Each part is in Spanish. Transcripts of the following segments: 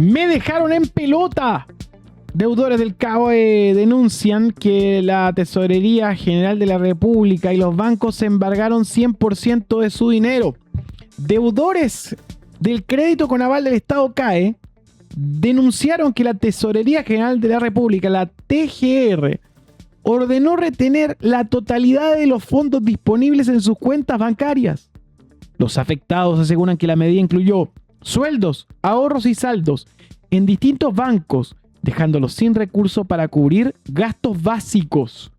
Me dejaron en pelota. Deudores del CAE denuncian que la Tesorería General de la República y los bancos embargaron 100% de su dinero. Deudores del crédito con aval del Estado CAE denunciaron que la Tesorería General de la República, la TGR, ordenó retener la totalidad de los fondos disponibles en sus cuentas bancarias. Los afectados aseguran que la medida incluyó sueldos, ahorros y saldos en distintos bancos, dejándolos sin recursos para cubrir gastos básicos.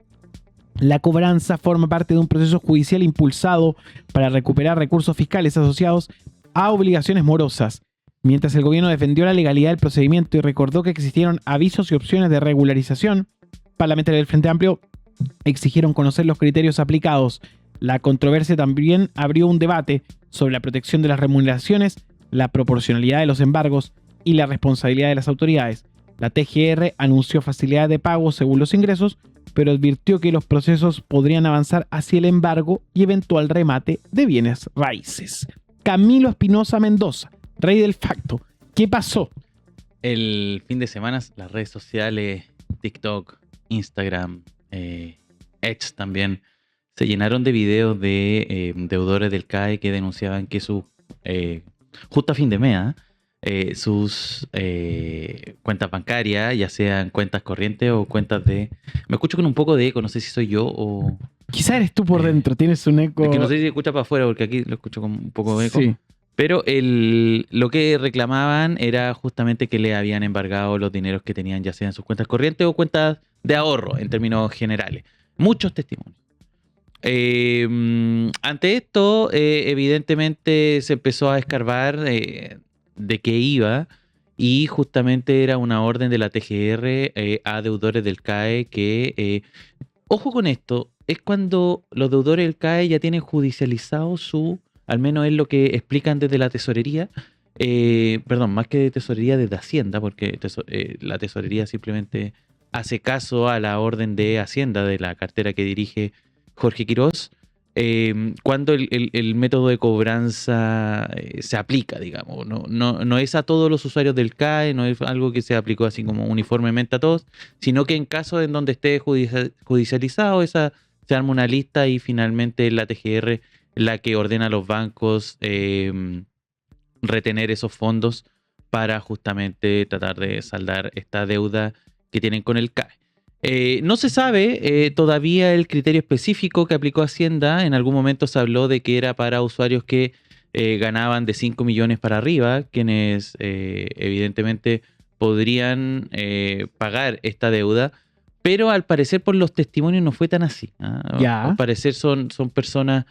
La cobranza forma parte de un proceso judicial impulsado para recuperar recursos fiscales asociados a obligaciones morosas, mientras el gobierno defendió la legalidad del procedimiento y recordó que existieron avisos y opciones de regularización. Parlamentarios del Frente Amplio exigieron conocer los criterios aplicados. La controversia también abrió un debate sobre la protección de las remuneraciones, la proporcionalidad de los embargos y la responsabilidad de las autoridades. La TGR anunció facilidades de pago según los ingresos, pero advirtió que los procesos podrían avanzar hacia el embargo y eventual remate de bienes raíces. Camilo Espinosa Mendoza, rey del facto. ¿Qué pasó? El fin de semana las redes sociales, TikTok, Instagram, X también, se llenaron de videos de deudores del CAE que denunciaban que su, justo a fin de mes, sus cuentas bancarias, ya sean cuentas corrientes o cuentas de... Me escucho con un poco de eco, no sé si soy yo o... Quizá eres tú por dentro, tienes un eco... Es que no sé si se escucha para afuera porque aquí lo escucho con un poco de eco. Sí. Pero lo que reclamaban era justamente que le habían embargado los dineros que tenían, ya sean sus cuentas corrientes o cuentas de ahorro, en términos generales. Muchos testimonios. Ante esto, evidentemente se empezó a escarbar de qué iba, y justamente era una orden de la TGR a deudores del CAE que, ojo con esto, es cuando los deudores del CAE ya tienen judicializado su... Al menos es lo que explican desde la tesorería, perdón, más que de tesorería, desde Hacienda, porque la tesorería simplemente hace caso a la orden de Hacienda de la cartera que dirige Jorge Quirós, cuando el método de cobranza se aplica, digamos. No es a todos los usuarios del CAE, no es algo que se aplicó así como uniformemente a todos, sino que en casos en donde esté judicializado, se arma una lista y finalmente la TGR la que ordena a los bancos retener esos fondos para justamente tratar de saldar esta deuda que tienen con el CAE. No se sabe todavía el criterio específico que aplicó Hacienda. En algún momento se habló de que era para usuarios que ganaban de 5 millones para arriba, quienes evidentemente podrían pagar esta deuda, pero al parecer por los testimonios no fue tan así. Ya. Al parecer son personas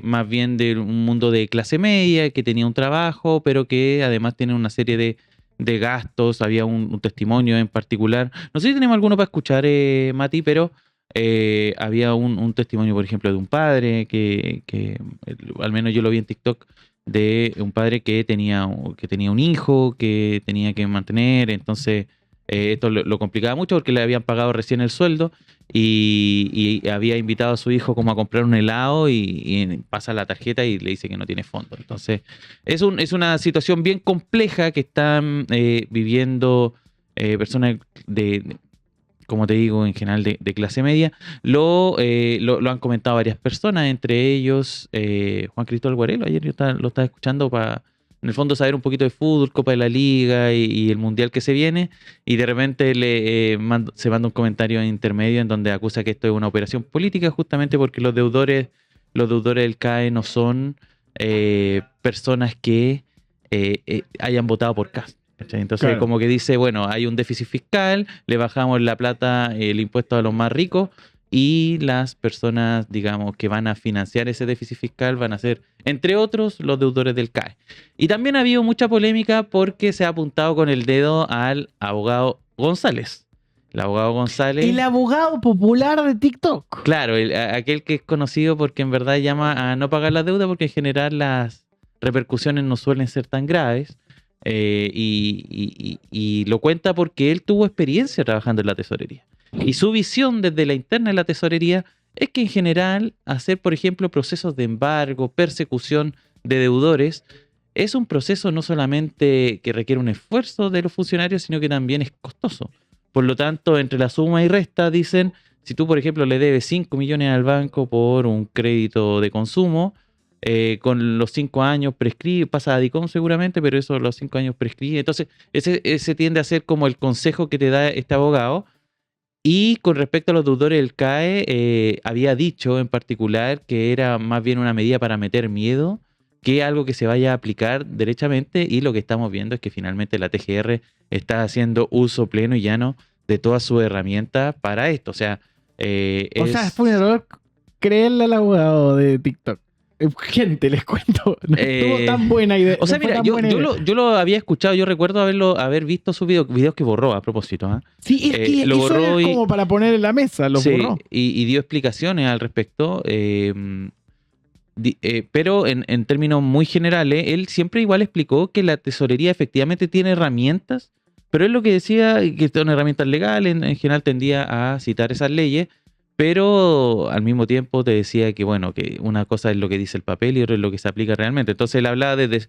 más bien de un mundo de clase media, que tenía un trabajo, pero que además tiene una serie de gastos. Había un testimonio en particular. No sé si tenemos alguno para escuchar, Mati, pero había un testimonio, por ejemplo, de un padre que al menos yo lo vi en TikTok, de un padre que tenía un hijo que tenía que mantener. Entonces esto lo complicaba mucho porque le habían pagado recién el sueldo y había invitado a su hijo como a comprar un helado y pasa la tarjeta y le dice que no tiene fondo. Entonces es una situación bien compleja que están viviendo personas como te digo, en general de clase media. Lo han comentado varias personas, entre ellos Juan Cristóbal Guarelo. Ayer yo lo estaba escuchando para, en el fondo, saber un poquito de fútbol, Copa de la Liga y el Mundial que se viene, y de repente se manda un comentario intermedio en donde acusa que esto es una operación política, justamente porque los deudores del CAE no son personas que hayan votado por Kast. Entonces, claro, como que dice, bueno, hay un déficit fiscal, le bajamos la plata, el impuesto a los más ricos, y las personas, digamos, que van a financiar ese déficit fiscal van a ser, entre otros, los deudores del CAE. Y también ha habido mucha polémica porque se ha apuntado con el dedo al abogado González. El abogado González... El abogado popular de TikTok. Claro, aquel que es conocido porque en verdad llama a no pagar la deuda, porque en general las repercusiones no suelen ser tan graves. Y lo cuenta porque él tuvo experiencia trabajando en la tesorería. Y su visión desde la interna de la tesorería es que en general hacer, por ejemplo, procesos de embargo, persecución de deudores, es un proceso no solamente que requiere un esfuerzo de los funcionarios, sino que también es costoso. Por lo tanto, entre la suma y resta, dicen, si tú, por ejemplo, le debes 5 millones al banco por un crédito de consumo, con los 5 años prescribe, pasa a DICOM seguramente, pero eso los 5 años prescribe. Entonces, ese tiende a ser como el consejo que te da este abogado. Y con respecto a los deudores del CAE, había dicho en particular que era más bien una medida para meter miedo que algo que se vaya a aplicar derechamente, y lo que estamos viendo es que finalmente la TGR está haciendo uso pleno y llano de todas sus herramientas para esto. O sea, O sea, fue un error creerle al abogado de TikTok. Gente, les cuento, no estuvo tan buena idea. O sea, no fue mira, tan yo buena idea. lo había escuchado, yo recuerdo haber visto sus videos que borró a propósito. ¿Ah? Sí, es que Lo eso borró era y, como para poner en la mesa, lo sí, borró. y dio explicaciones al respecto. Pero en términos muy generales, él siempre igual explicó que la tesorería efectivamente tiene herramientas, pero él lo que decía que son herramientas legales, en general tendía a citar esas leyes, pero al mismo tiempo te decía que, bueno, que una cosa es lo que dice el papel y otra es lo que se aplica realmente. Entonces él hablaba desde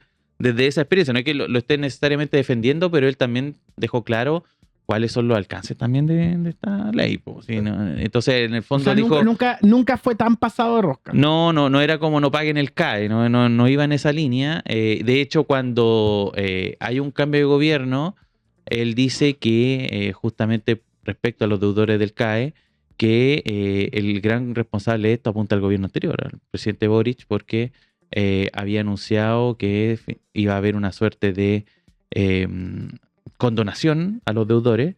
esa experiencia, no es que lo esté necesariamente defendiendo, pero él también dejó claro cuáles son los alcances también de esta ley. Pues, ¿sí? ¿No? Entonces, en el O fondo sea, dijo... nunca fue tan pasado de rosca. No era como no paguen el CAE, no iba en esa línea. De hecho, cuando hay un cambio de gobierno, él dice que justamente respecto a los deudores del CAE, que el gran responsable de esto apunta al gobierno anterior, al presidente Boric, porque había anunciado que iba a haber una suerte de condonación a los deudores,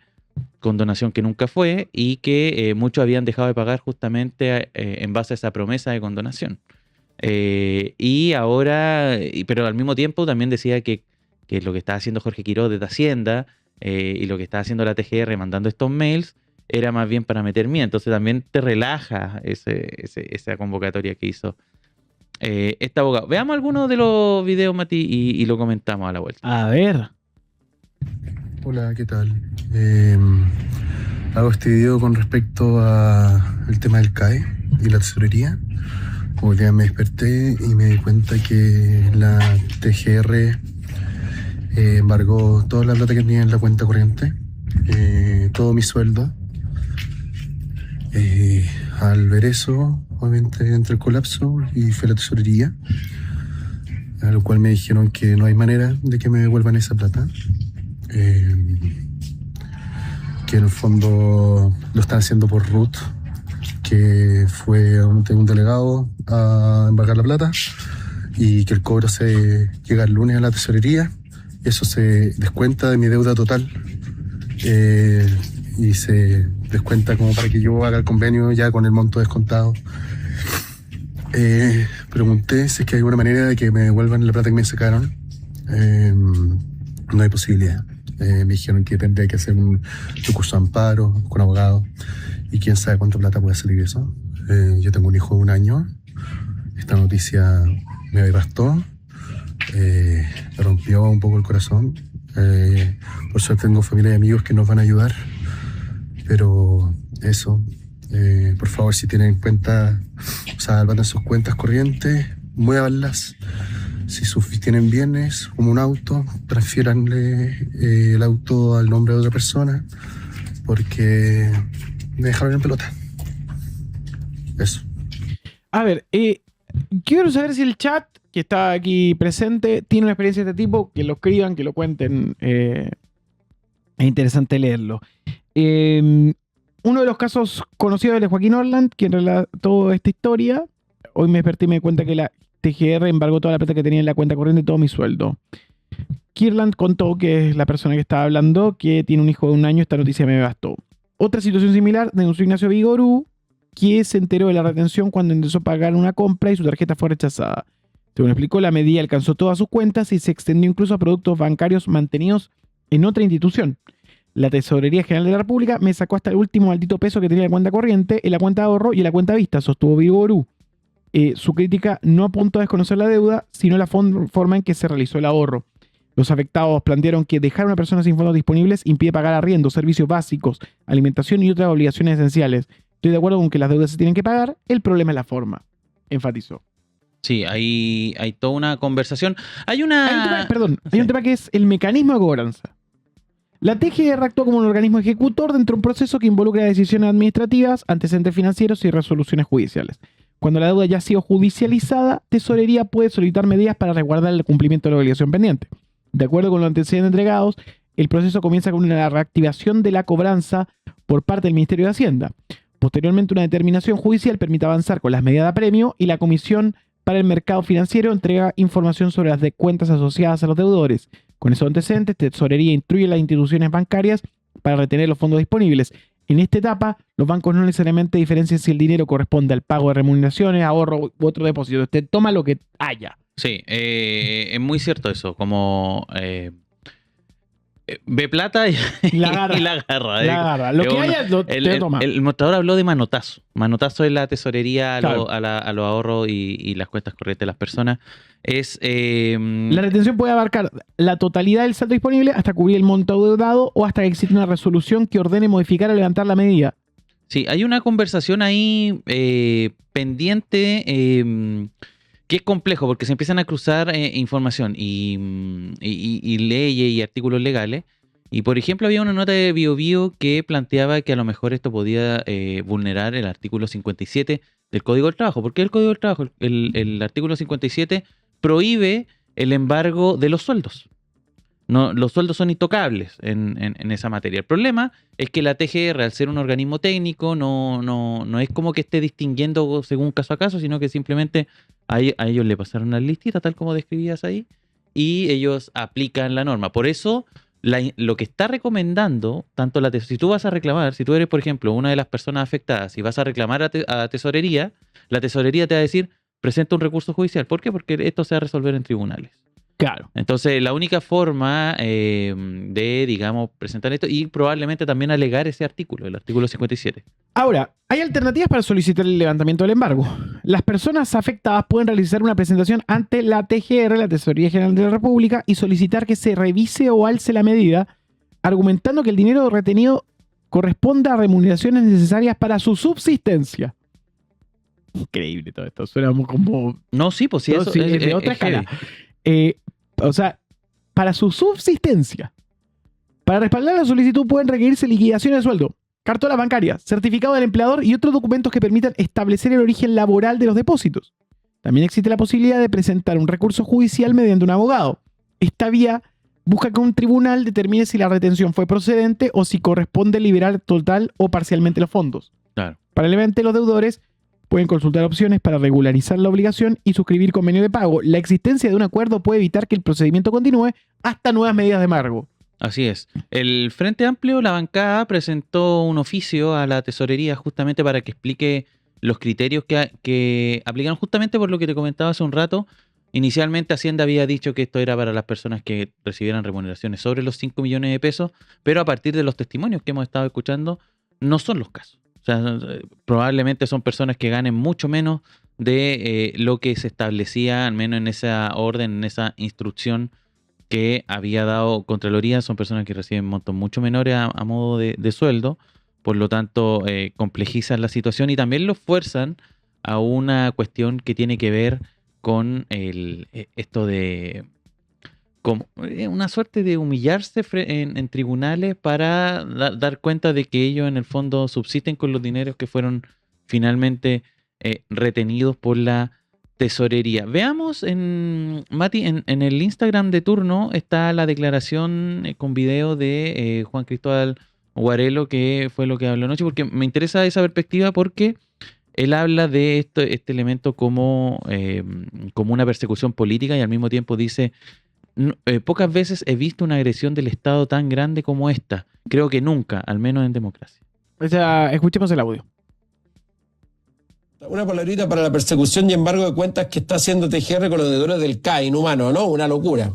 condonación que nunca fue, y que muchos habían dejado de pagar justamente en base a esa promesa de condonación. Y ahora, pero al mismo tiempo también decía que lo que estaba haciendo Jorge Quiroz desde Hacienda y lo que estaba haciendo la TGR mandando estos mails era más bien para meter miedo. Entonces también te relaja esa convocatoria que hizo este abogado. Veamos algunos de los videos, Mati, y lo comentamos a la vuelta. A ver. Hola, ¿qué tal? Hago este video con respecto al tema del CAE y la tesorería. Hoy día me desperté y me di cuenta que la TGR embargó toda la plata que tenía en la cuenta corriente, todo mi sueldo. Al ver eso, obviamente entré en colapso y fue la tesorería, a lo cual me dijeron que no hay manera de que me devuelvan esa plata. Que en el fondo lo están haciendo por Ruth, que fue un delegado a embargar la plata, y que el cobro se llega el lunes a la tesorería. Eso se descuenta de mi deuda total y se descuenta como para que yo haga el convenio ya con el monto descontado. Pregunté si es que hay alguna manera de que me devuelvan la plata que me sacaron. No hay posibilidad. Me dijeron que tendría que hacer un recurso de amparo con abogado, y quién sabe cuánta plata puede salir eso. Yo tengo un hijo de 1 año. Esta noticia me devastó, me rompió un poco el corazón. Por suerte tengo familia y amigos que nos van a ayudar, pero eso, por favor, si tienen en cuenta, o sea, van a sus cuentas corrientes, muévanlas. Si tienen bienes, como un auto, transfiéranle el auto al nombre de otra persona, porque me dejaron en pelota. Eso. A ver, quiero saber si el chat que está aquí presente tiene una experiencia de este tipo, que lo escriban, que lo cuenten. Es interesante leerlo. Uno de los casos conocidos de Joaquín Orland, quien relató esta historia. Hoy me desperté y me di cuenta que la TGR embargó toda la plata que tenía en la cuenta corriente y todo mi sueldo. Kirland contó, que es la persona que estaba hablando, que tiene un hijo de 1 año. Esta noticia me bastó. Otra situación similar denunció Ignacio Vigorú, que se enteró de la retención cuando empezó a pagar una compra y su tarjeta fue rechazada. Según explicó, la medida alcanzó todas sus cuentas y se extendió incluso a productos bancarios mantenidos en otra institución. La Tesorería General de la República me sacó hasta el último maldito peso que tenía en la cuenta corriente, en la cuenta de ahorro y en la cuenta vista, sostuvo Vigorú. Su crítica no apuntó a desconocer la deuda, sino la forma en que se realizó el ahorro. Los afectados plantearon que dejar a una persona sin fondos disponibles impide pagar arriendo, servicios básicos, alimentación y otras obligaciones esenciales. Estoy de acuerdo con que las deudas se tienen que pagar, el problema es la forma, enfatizó. Sí, hay toda una conversación. Hay un tema, perdón, hay Sí. un tema que es el mecanismo de cobranza. La TGR actúa como un organismo ejecutor dentro de un proceso que involucra decisiones administrativas, antecedentes financieros y resoluciones judiciales. Cuando la deuda ya ha sido judicializada, Tesorería puede solicitar medidas para resguardar el cumplimiento de la obligación pendiente. De acuerdo con los antecedentes entregados, el proceso comienza con una reactivación de la cobranza por parte del Ministerio de Hacienda. Posteriormente, una determinación judicial permite avanzar con las medidas de apremio y la Comisión para el Mercado Financiero entrega información sobre las cuentas asociadas a los deudores. Con esos antecedentes, Tesorería instruye a las instituciones bancarias para retener los fondos disponibles. En esta etapa, los bancos no necesariamente diferencian si el dinero corresponde al pago de remuneraciones, ahorro u otro depósito. Usted toma lo que haya. Sí, es muy cierto eso, como ve plata y La agarra. y la agarra. La agarra. Lo que haya, te toma. El mostrador habló de manotazo. Manotazo es la tesorería Claro. a los ahorros y las cuentas corrientes de las personas. Es La retención puede abarcar la totalidad del saldo disponible hasta cubrir el monto deudado o hasta que exista una resolución que ordene modificar o levantar la medida. sí, hay una conversación ahí pendiente que es complejo porque se empiezan a cruzar información y leyes y artículos legales. Y por ejemplo, había una nota de BioBio que planteaba que a lo mejor esto podía vulnerar el artículo 57 del Código del Trabajo. ¿Por qué el Código del Trabajo? El artículo 57 prohíbe el embargo de los sueldos. No, los sueldos son intocables en esa materia. El problema es que la TGR, al ser un organismo técnico, no es como que esté distinguiendo según caso a caso, sino que simplemente a ellos le pasaron una listita, tal como describías ahí, y ellos aplican la norma. Por eso, lo que está recomendando, tanto si tú vas a reclamar, si tú eres, por ejemplo, una de las personas afectadas y vas a reclamar a Tesorería, la Tesorería te va a decir, presenta un recurso judicial. ¿Por qué? Porque esto se va a resolver en tribunales. Claro. Entonces, la única forma de, digamos, presentar esto y probablemente también alegar ese artículo, el artículo 57. Ahora, hay alternativas para solicitar el levantamiento del embargo. Las personas afectadas pueden realizar una presentación ante la TGR, la Tesorería General de la República, y solicitar que se revise o alce la medida, argumentando que el dinero retenido corresponde a remuneraciones necesarias para su subsistencia. Increíble todo esto, suena como... No, sí, pues sí, No, eso sí, es de otra heavy. escala. O sea, para su subsistencia. Para respaldar la solicitud pueden requerirse liquidación de sueldo, cartola bancaria, certificado del empleador y otros documentos que permitan establecer el origen laboral de los depósitos. También existe la posibilidad de presentar un recurso judicial mediante un abogado. Esta vía busca que un tribunal determine si la retención fue procedente o si corresponde liberar total o parcialmente los fondos. Claro. Paralelamente, los deudores pueden consultar opciones para regularizar la obligación y suscribir convenio de pago. La existencia de un acuerdo puede evitar que el procedimiento continúe hasta nuevas medidas de embargo. Así es. El Frente Amplio, la bancada, presentó un oficio a la Tesorería justamente para que explique los criterios que aplican justamente por lo que te comentaba hace un rato. Inicialmente Hacienda había dicho que esto era para las personas que recibieran remuneraciones sobre los 5 millones de pesos, pero a partir de los testimonios que hemos estado escuchando, no son los casos. O sea, probablemente son personas que ganen mucho menos de lo que se establecía, al menos en esa orden, en esa instrucción que había dado Contraloría. Son personas que reciben montos mucho menores a modo de sueldo, por lo tanto complejizan la situación y también los fuerzan a una cuestión que tiene que ver con esto de como una suerte de humillarse en tribunales para dar cuenta de que ellos en el fondo subsisten con los dineros que fueron finalmente retenidos por la Tesorería. Veamos, Mati, en el Instagram de turno está la declaración con video de Juan Cristóbal Guarelo, que fue lo que habló anoche, porque me interesa esa perspectiva porque él habla de este elemento como una persecución política y al mismo tiempo dice... pocas veces he visto una agresión del Estado tan grande como esta. Creo que nunca, al menos en democracia. O sea, escuchemos el audio. Una palabrita para la persecución y embargo de cuentas que está haciendo TGR con los deudores del CAE, inhumano, ¿no? Una locura.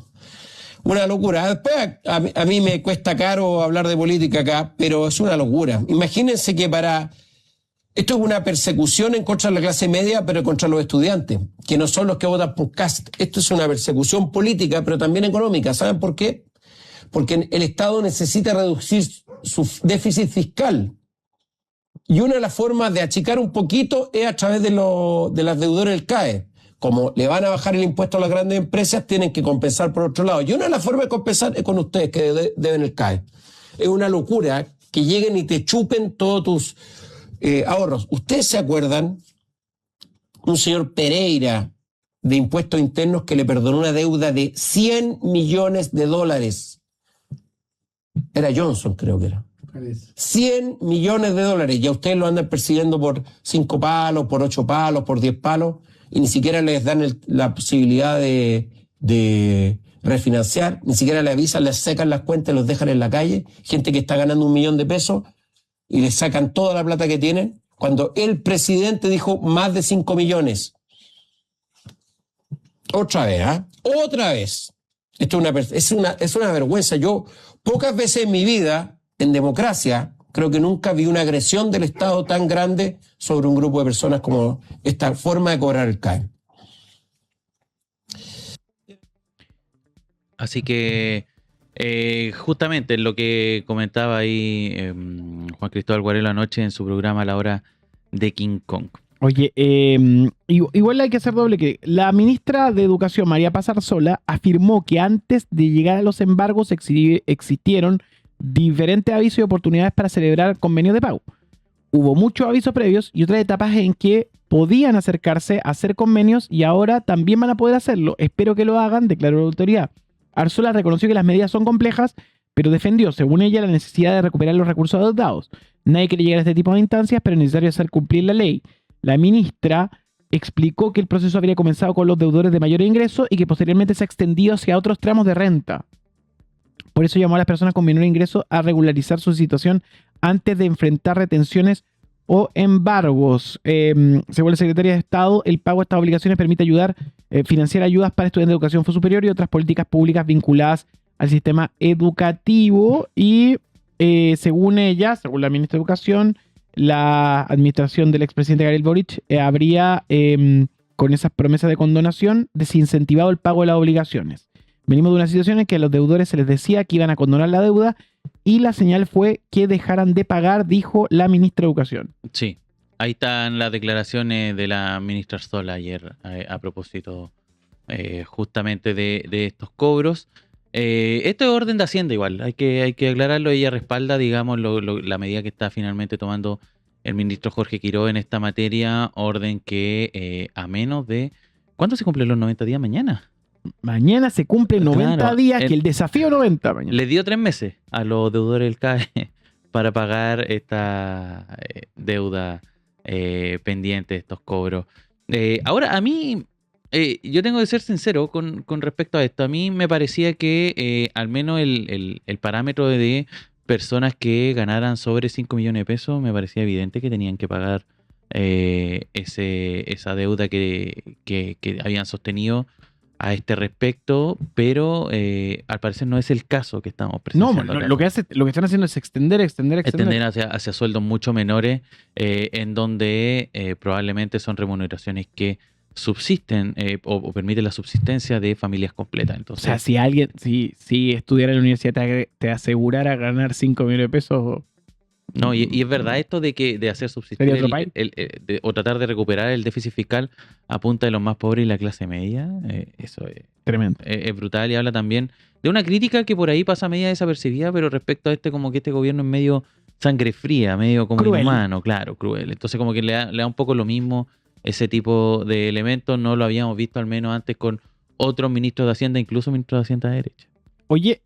Una locura. Después, a mí me cuesta caro hablar de política acá, pero es una locura. Imagínense que esto es una persecución en contra de la clase media, pero contra los estudiantes, que no son los que votan por Kast. Esto es una persecución política, pero también económica. ¿Saben por qué? Porque el Estado necesita reducir su déficit fiscal. Y una de las formas de achicar un poquito es a través de las deudores del CAE. como le van a bajar el impuesto a las grandes empresas, tienen que compensar por otro lado. Y una de las formas de compensar es con ustedes que deben el CAE. Es una locura que lleguen y te chupen todos tus ahorros. ¿Ustedes se acuerdan? Un señor Pereira de Impuestos Internos que le perdonó una deuda de $100 millones. Era Johnson, creo que era. $100 millones. Y a ustedes lo andan persiguiendo por 5 palos, por 8 palos, por 10 palos, y ni siquiera les dan la posibilidad de refinanciar, ni siquiera le avisan, les secan las cuentas y los dejan en la calle. Gente que está ganando $1 millón y les sacan toda la plata que tienen, cuando el presidente dijo más de 5 millones. Otra vez, ¿ah? Otra vez. Esto es una vergüenza. Yo pocas veces en mi vida, en democracia, creo que nunca vi una agresión del Estado tan grande sobre un grupo de personas como esta forma de cobrar el CAE. Así que justamente lo que comentaba ahí Juan Cristóbal Guarelo anoche en su programa a la hora de King Kong. Oye, igual hay que hacer doble que la ministra de Educación, María Paz Arzola, afirmó que antes de llegar a los embargos existieron diferentes avisos y oportunidades para celebrar convenios de pago. Hubo muchos avisos previos y otras etapas en que podían acercarse a hacer convenios y ahora también van a poder hacerlo. Espero que lo hagan, declaró la autoridad. Arzola reconoció que las medidas son complejas, pero defendió, según ella, la necesidad de recuperar los recursos adeudados. Nadie quiere llegar a este tipo de instancias, pero es necesario hacer cumplir la ley. La ministra explicó que el proceso habría comenzado con los deudores de mayor ingreso y que posteriormente se ha extendido hacia otros tramos de renta. Por eso llamó a las personas con menor ingreso a regularizar su situación antes de enfrentar retenciones o embargos. Según la Secretaría de Estado, el pago de estas obligaciones permite financiar ayudas para estudiantes de educación superior y otras políticas públicas vinculadas al sistema educativo. Y según ella, según la ministra de Educación, la administración del expresidente Gabriel Boric habría, con esas promesas de condonación, desincentivado el pago de las obligaciones. Venimos de una situación en que a los deudores se les decía que iban a condonar la deuda y la señal fue que dejaran de pagar, dijo la ministra de Educación. Sí, ahí están las declaraciones de la ministra Arzola ayer a propósito justamente de estos cobros. Esto es orden de Hacienda igual, hay que aclararlo. Ella respalda, digamos, la medida que está finalmente tomando el ministro Jorge Quiró en esta materia, orden que a menos de... ¿Cuándo se cumplen los 90 días? Mañana. Mañana se cumplen 90 Claro, días, que el desafío 90 mañana. Le dio 3 meses a los deudores del CAE para pagar esta deuda pendiente, estos cobros. Ahora, a mí, yo tengo que ser sincero con respecto a esto. A mí me parecía que al menos el parámetro de personas que ganaran sobre 5 millones de pesos, me parecía evidente que tenían que pagar esa deuda que habían sostenido a este respecto, pero al parecer no es el caso que estamos presenciando. No, lo que están haciendo es extender hacia sueldos mucho menores, en donde probablemente son remuneraciones que subsisten o permiten la subsistencia de familias completas. Entonces, o sea, si estudiara en la universidad te asegurara ganar 5 millones de pesos... No, y es verdad esto de hacer subsistir o tratar de recuperar el déficit fiscal a punta de los más pobres y la clase media. Eso es tremendo. Es brutal, y habla también de una crítica que por ahí pasa media desapercibida, pero respecto a como que este gobierno es medio sangre fría, medio como cruel. Inhumano, claro, cruel. Entonces como que le da un poco lo mismo ese tipo de elementos. No lo habíamos visto al menos antes con otros ministros de Hacienda, incluso ministros de Hacienda de derecha. Oye,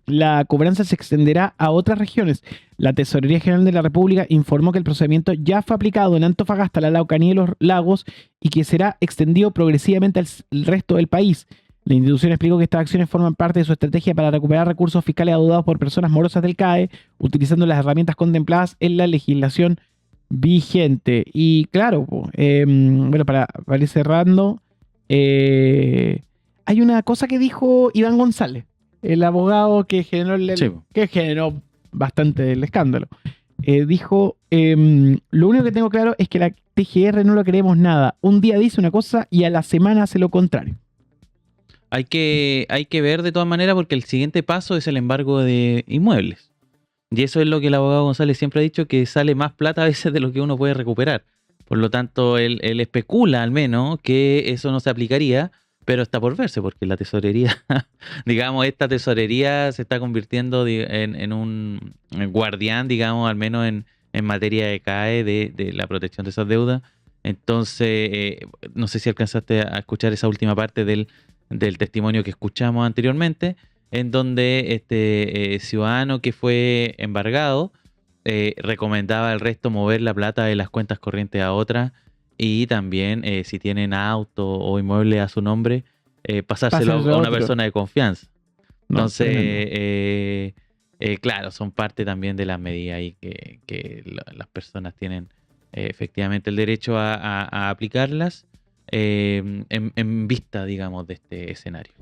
la cobranza se extenderá a otras regiones. La Tesorería General de la República informó que el procedimiento ya fue aplicado en Antofagasta, la Araucanía y los Lagos y que será extendido progresivamente al resto del país. La institución explicó que estas acciones forman parte de su estrategia para recuperar recursos fiscales adeudados por personas morosas del CAE, utilizando las herramientas contempladas en la legislación vigente. Y claro, bueno, para ir cerrando... hay una cosa que dijo Iván González, el abogado que generó bastante el escándalo. Dijo, lo único que tengo claro es que la TGR no lo queremos nada. Un día dice una cosa y a la semana hace lo contrario. Hay que ver de todas maneras, porque el siguiente paso es el embargo de inmuebles. Y eso es lo que el abogado González siempre ha dicho, que sale más plata a veces de lo que uno puede recuperar. Por lo tanto, él especula al menos que eso no se aplicaría, pero está por verse, porque la tesorería, digamos, esta tesorería se está convirtiendo en un guardián, digamos, al menos en materia de CAE, de la protección de esas deudas. Entonces, no sé si alcanzaste a escuchar esa última parte del testimonio que escuchamos anteriormente, en donde este ciudadano que fue embargado recomendaba al resto mover la plata de las cuentas corrientes a otras y también si tienen auto o inmueble a su nombre, pasárselo Pásenselo a a una otro. persona de confianza. No, Entonces, tremendo. claro, son parte también de las medidas ahí que las personas tienen efectivamente el derecho a aplicarlas en vista, digamos, de este escenario.